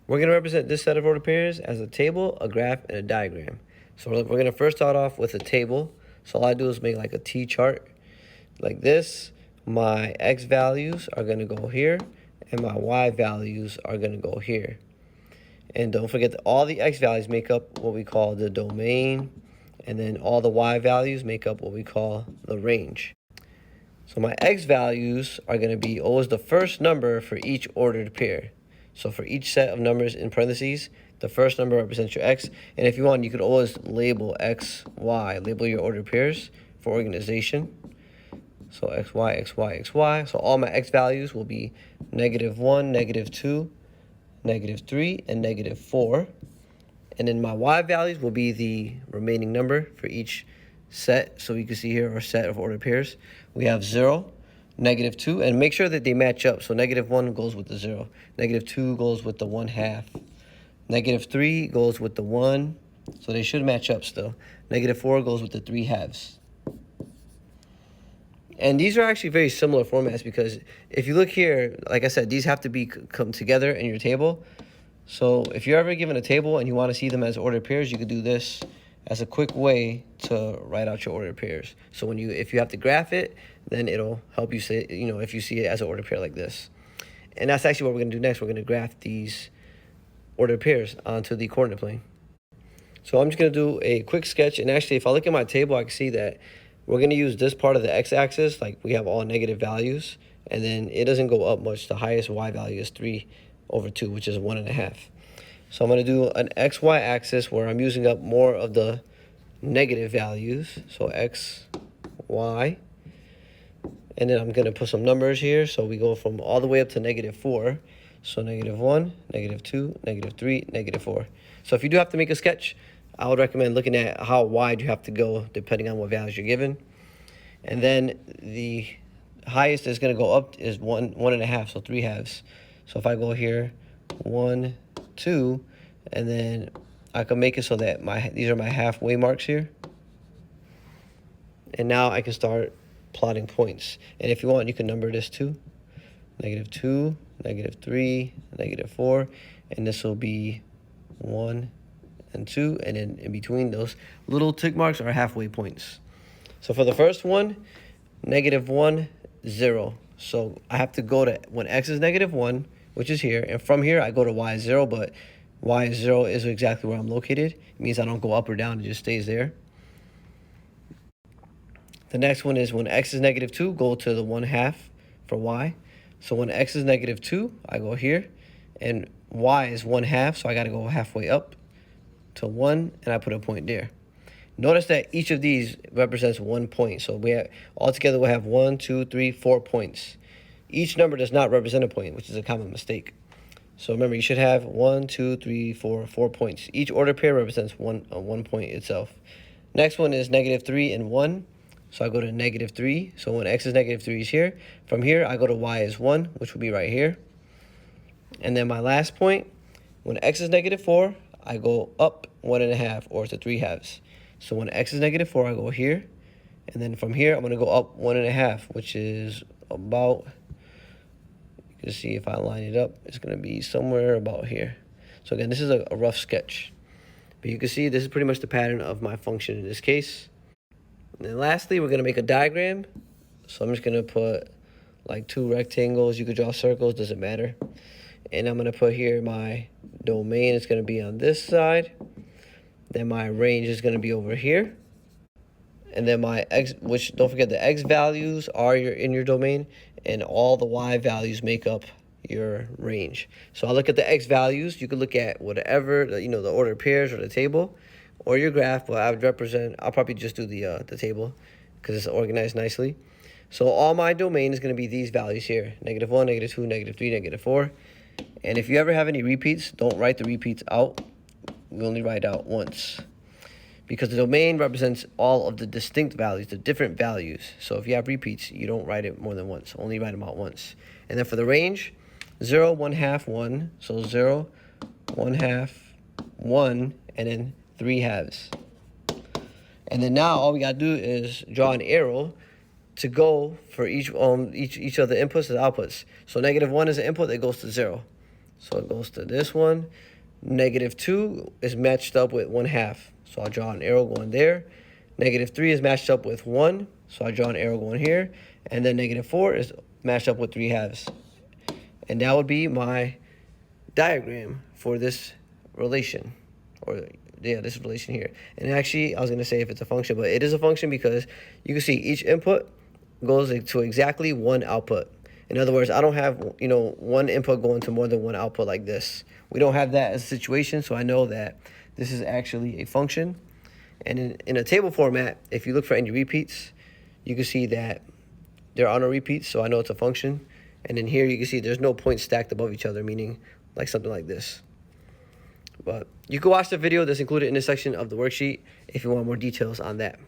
We're going to represent this set of ordered pairs as a table, a graph, and a diagram. So we're going to first start off with a table. So all I do is make like a T chart like this. My X values are going to go here, and my Y values are going to go here. And don't forget that all the X values make up what we call the domain, and then all the Y values make up what we call the range. So my X values are going to be always the first number for each ordered pair. So for each set of numbers in parentheses, the first number represents your X. And if you want, you could always label X, Y, label your ordered pairs for organization. So X, Y, X, Y, X, Y. So all my X values will be -1, -2, -3, and -4. And then my Y values will be the remaining number for each set. So you can see here our set of ordered pairs. We have 0, -2, and make sure that they match up. So -1 goes with the 0, -2 goes with the 1/2, -3 goes with the 1, so they should match up still. -4 goes with the 3/2. And these are actually very similar formats because if you look here, like I said, these have to be come together in your table. So if you're ever given a table and you want to see them as ordered pairs, you could do this as a quick way to write out your ordered pairs. So if you have to graph it, then it'll help you say, if you see it as an ordered pair like this. And that's actually what we're going to do next. We're going to graph these ordered pairs onto the coordinate plane. So I'm just going to do a quick sketch. And actually, if I look at my table, I can see that we're going to use this part of the x-axis, like we have all negative values. And then it doesn't go up much. The highest y value is 3/2, which is 1.5. So I'm going to do an xy axis where I'm using up more of the negative values. So x, y. And then I'm going to put some numbers here. So we go from all the way up to -4. So -1, -2, -3, -4. So if you do have to make a sketch, I would recommend looking at how wide you have to go depending on what values you're given. And then the highest is going to go up is 1.5, so 3/2. So if I go here, 1, 2, and then I can make it so that these are my halfway marks here. And now I can start plotting points. And if you want, you can number this too. -2, -3, -4, and this will be 1 and 2, and then in between those little tick marks are halfway points. So for the first one, -1, 0. So I have to go to when x is -1, which is here, and from here I go to y is 0, but y is 0 is exactly where I'm located. It means I don't go up or down, it just stays there. The next one is when x is -2, go to the 1/2 for y. So when x is -2, I go here, and y is 1/2, so I got to go halfway up to 1, and I put a point there. Notice that each of these represents 1 point. So altogether we'll have 1, 2, 3, 4 points. Each number does not represent a point, which is a common mistake. So remember, you should have 1, 2, 3, 4 points. Each ordered pair represents one point itself. Next one is -3 and 1. So I go to -3. So when x is -3 is here. From here, I go to y is 1, which will be right here. And then my last point, when x is -4, I go up 1.5, or to 3/2. So when x is -4, I go here. And then from here, I'm going to go up 1.5, which is about, you can see if I line it up, it's going to be somewhere about here. So again, this is a rough sketch. But you can see this is pretty much the pattern of my function in this case. And then lastly, we're going to make a diagram. So I'm just going to put like 2 rectangles. You could draw circles, doesn't matter. And I'm going to put here my domain is going to be on this side. Then my range is going to be over here. And then my x, which don't forget the x values are in your domain, and all the y values make up your range. So I look at the x values. You could look at whatever, the ordered pairs or the table or your graph, but I'll probably just do the table because it's organized nicely. So all my domain is going to be these values here, -1, -2, -3, -4. And if you ever have any repeats, don't write the repeats out. We only write out once, because the domain represents all of the distinct values, the different values. So if you have repeats, you don't write it more than once, only write them out once. And then for the range, 0, 1/2, 1. So 0, 1/2, 1, and then 3/2. And then now all we got to do is draw an arrow to go for each of the inputs and outputs. So -1 is an input that goes to 0. So it goes to this one. -2 is matched up with 1/2. So I'll draw an arrow going there. -3 is matched up with 1. So I draw an arrow going here. And then -4 is matched up with 3/2. And that would be my diagram for this relation. Or, yeah, this relation here. And actually, I was going to say if it's a function, but it is a function because you can see each input goes to exactly one output. In other words, I don't have, you know, one input going to more than one output like this. We don't have that as a situation, so I know that this is actually a function. And in a table format, if you look for any repeats, you can see that there are no repeats, so I know it's a function. And in here, you can see there's no points stacked above each other, meaning like something like this. But you can watch the video that's included in this section of the worksheet if you want more details on that.